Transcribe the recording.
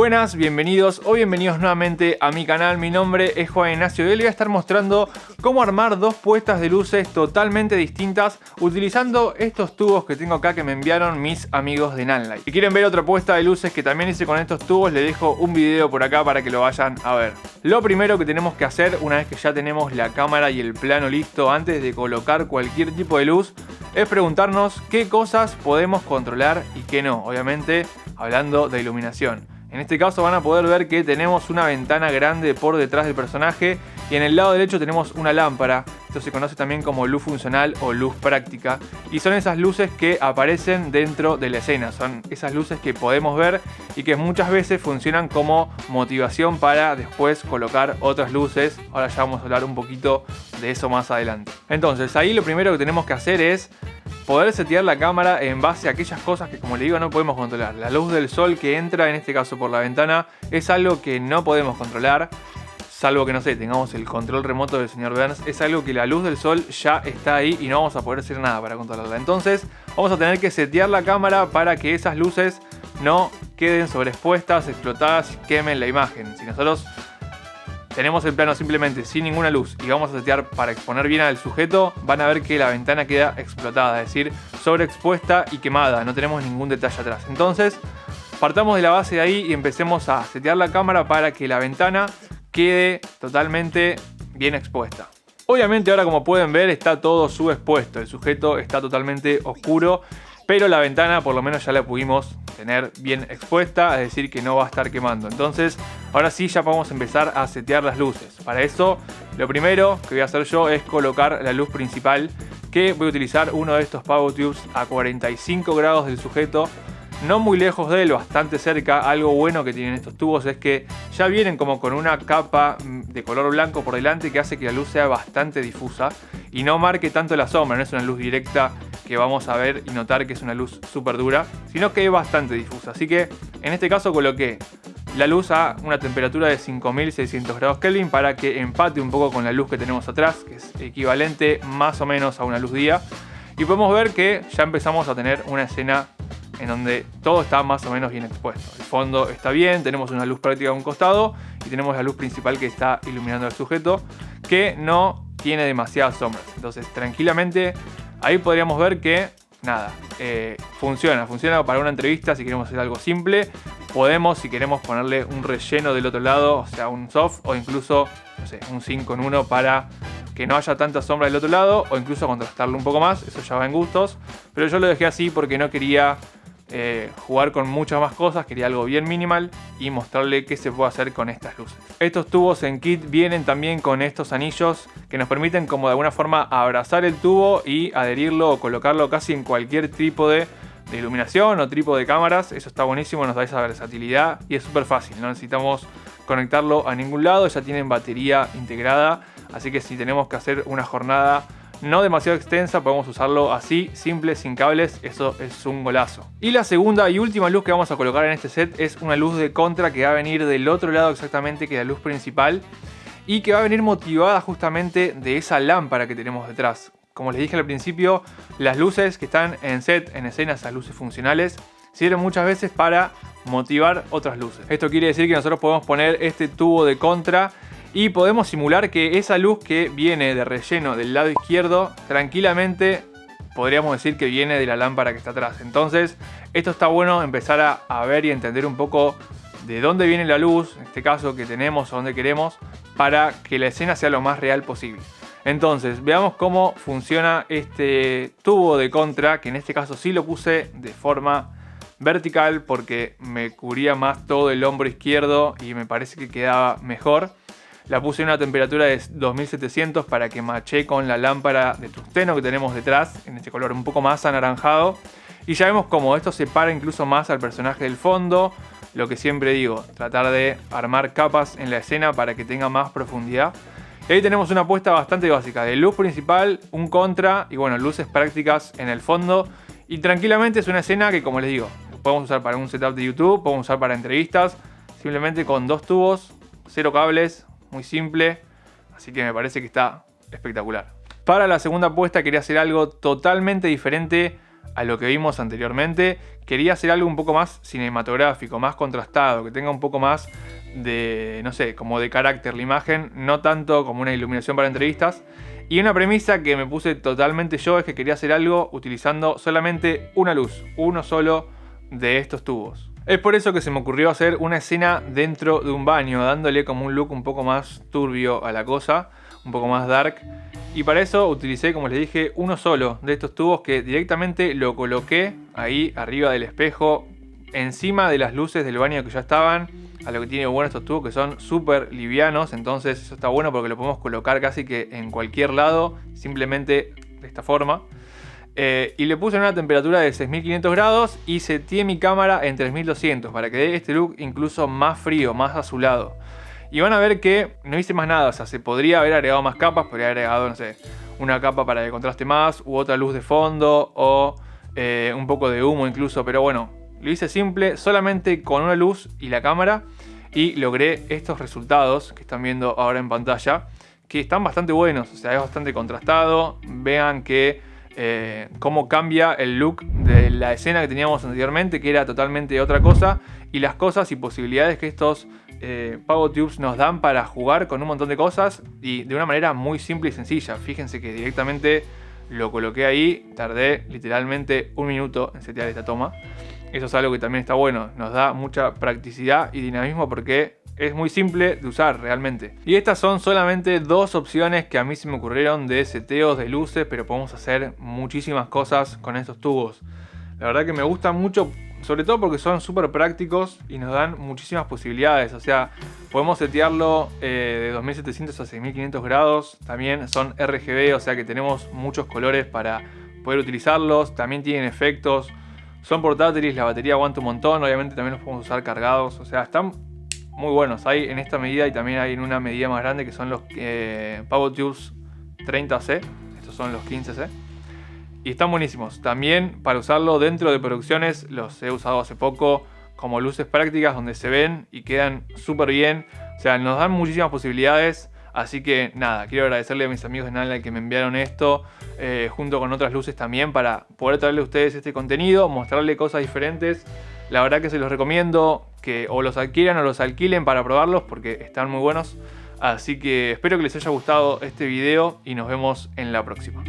Buenas, bienvenidos o bienvenidos nuevamente a mi canal. Mi nombre es Juan Ignacio y hoy les voy a estar mostrando cómo armar dos puestas de luces totalmente distintas utilizando estos tubos que tengo acá que me enviaron mis amigos de Nanlite. Si quieren ver otra puesta de luces que también hice con estos tubos, les dejo un video por acá para que lo vayan a ver. Lo primero que tenemos que hacer una vez que ya tenemos la cámara y el plano listo antes de colocar cualquier tipo de luz es preguntarnos qué cosas podemos controlar y qué no, obviamente hablando de iluminación. En este caso van a poder ver que tenemos una ventana grande por detrás del personaje y en el lado derecho tenemos una lámpara. Esto se conoce también como luz funcional o luz práctica y son esas luces que aparecen dentro de la escena. Son esas luces que podemos ver y que muchas veces funcionan como motivación para después colocar otras luces. Ahora ya vamos a hablar un poquito de eso más adelante. Entonces ahí lo primero que tenemos que hacer es poder setear la cámara en base a aquellas cosas que, como les digo, no podemos controlar. La luz del sol que entra, en este caso por la ventana, es algo que no podemos controlar. Salvo que, no sé, tengamos el control remoto del señor Burns, es algo que la luz del sol ya está ahí y no vamos a poder hacer nada para controlarla. Entonces vamos a tener que setear la cámara para que esas luces no queden sobreexpuestas, explotadas y quemen la imagen. Si nosotros tenemos el plano simplemente sin ninguna luz y vamos a setear para exponer bien al sujeto, van a ver que la ventana queda explotada, es decir, sobreexpuesta y quemada, no tenemos ningún detalle atrás. Entonces partamos de la base de ahí y empecemos a setear la cámara para que la ventana quede totalmente bien expuesta. Obviamente ahora, como pueden ver, está todo subexpuesto, el sujeto está totalmente oscuro, pero la ventana por lo menos ya la pudimos tener bien expuesta, es decir que no va a estar quemando. Entonces ahora sí ya podemos empezar a setear las luces. Para eso lo primero que voy a hacer yo es colocar la luz principal, que voy a utilizar uno de estos Power Tubes a 45 grados del sujeto, no muy lejos de él, bastante cerca. Algo bueno que tienen estos tubos es que ya vienen como con una capa de color blanco por delante que hace que la luz sea bastante difusa y no marque tanto la sombra. No es una luz directa que vamos a ver y notar que es una luz súper dura, sino que es bastante difusa. Así que en este caso coloqué la luz a una temperatura de 5600 grados Kelvin para que empate un poco con la luz que tenemos atrás, que es equivalente más o menos a una luz día. Y podemos ver que ya empezamos a tener una escena en donde todo está más o menos bien expuesto. El fondo está bien, tenemos una luz práctica a un costado y tenemos la luz principal que está iluminando al sujeto, que no tiene demasiadas sombras. Entonces tranquilamente ahí podríamos ver que nada, funciona para una entrevista. Si queremos hacer algo simple, podemos, si queremos, ponerle un relleno del otro lado, o sea, un soft o incluso, no sé, un 5 en 1 para que no haya tanta sombra del otro lado, o incluso contrastarlo un poco más. Eso ya va en gustos, pero yo lo dejé así porque no quería jugar con muchas más cosas, quería algo bien minimal y mostrarle qué se puede hacer con estas luces. Estos tubos en kit vienen también con estos anillos que nos permiten como de alguna forma abrazar el tubo y adherirlo o colocarlo casi en cualquier trípode de iluminación o trípode de cámaras. Eso está buenísimo, nos da esa versatilidad y es súper fácil, no necesitamos conectarlo a ningún lado, ya tienen batería integrada, así que si tenemos que hacer una jornada no demasiado extensa, podemos usarlo así, simple, sin cables. Eso es un golazo. Y la segunda y última luz que vamos a colocar en este set es una luz de contra que va a venir del otro lado exactamente que la luz principal y que va a venir motivada justamente de esa lámpara que tenemos detrás. Como les dije al principio, las luces que están en set, en escena, esas luces funcionales, sirven muchas veces para motivar otras luces. Esto quiere decir que nosotros podemos poner este tubo de contra y podemos simular que esa luz que viene de relleno del lado izquierdo tranquilamente podríamos decir que viene de la lámpara que está atrás. Entonces esto está bueno empezar a ver y entender un poco de dónde viene la luz, en este caso que tenemos o dónde queremos, para que la escena sea lo más real posible. Entonces veamos cómo funciona este tubo de contra, que en este caso sí lo puse de forma vertical porque me cubría más todo el hombro izquierdo y me parece que quedaba mejor. La puse en una temperatura de 2700 para que mache con la lámpara de tungsteno que tenemos detrás, en este color un poco más anaranjado. Y ya vemos cómo esto separa incluso más al personaje del fondo. Lo que siempre digo, tratar de armar capas en la escena para que tenga más profundidad. Y ahí tenemos una puesta bastante básica de luz principal, un contra y bueno, luces prácticas en el fondo. Y tranquilamente es una escena que, como les digo, podemos usar para un setup de YouTube, podemos usar para entrevistas, simplemente con dos tubos, cero cables, muy simple, así que me parece que está espectacular. Para la segunda puesta quería hacer algo totalmente diferente a lo que vimos anteriormente. Quería hacer algo un poco más cinematográfico, más contrastado, que tenga un poco más de, no sé, como de carácter la imagen, no tanto como una iluminación para entrevistas. Y una premisa que me puse totalmente yo es que quería hacer algo utilizando solamente una luz, uno solo de estos tubos. Es por eso que se me ocurrió hacer una escena dentro de un baño, dándole como un look un poco más turbio a la cosa, un poco más dark. Y para eso utilicé, como les dije, uno solo de estos tubos que directamente lo coloqué ahí arriba del espejo, encima de las luces del baño que ya estaban. A lo que tiene bueno estos tubos que son súper livianos, entonces eso está bueno porque lo podemos colocar casi que en cualquier lado, simplemente de esta forma. Y le puse una temperatura de 6500 grados y seteé mi cámara en 3200 para que dé este look incluso más frío, más azulado. Y van a ver que no hice más nada, o sea, se podría haber agregado más capas, podría haber agregado, no sé, una capa para que contraste más, u otra luz de fondo, o un poco de humo incluso, pero bueno, lo hice simple, solamente con una luz y la cámara, y logré estos resultados que están viendo ahora en pantalla, que están bastante buenos, o sea, es bastante contrastado. Vean que cómo cambia el look de la escena que teníamos anteriormente, que era totalmente otra cosa, y las cosas y posibilidades que estos PavoTubes nos dan para jugar con un montón de cosas y de una manera muy simple y sencilla. Fíjense que directamente lo coloqué ahí, tardé literalmente un minuto en setear esta toma. Eso es algo que también está bueno, nos da mucha practicidad y dinamismo porque es muy simple de usar realmente. Y estas son solamente dos opciones que a mí se me ocurrieron de seteos de luces, pero podemos hacer muchísimas cosas con estos tubos. La verdad que me gustan mucho, sobre todo porque son súper prácticos y nos dan muchísimas posibilidades. O sea, podemos setearlo de 2700 a 6500 grados. También son RGB, o sea que tenemos muchos colores para poder utilizarlos. También tienen efectos. Son portátiles, la batería aguanta un montón. Obviamente también los podemos usar cargados. O sea, están muy buenos. Hay en esta medida y también hay en una medida más grande que son los PavoTubes 30C. Estos son los 15C. Y están buenísimos. También para usarlo dentro de producciones los he usado hace poco como luces prácticas donde se ven y quedan súper bien. O sea, nos dan muchísimas posibilidades. Así que nada, quiero agradecerle a mis amigos de Nala que me enviaron esto junto con otras luces también para poder traerle a ustedes este contenido, mostrarle cosas diferentes. La verdad que se los recomiendo que o los adquieran o los alquilen para probarlos porque están muy buenos. Así que espero que les haya gustado este video y nos vemos en la próxima.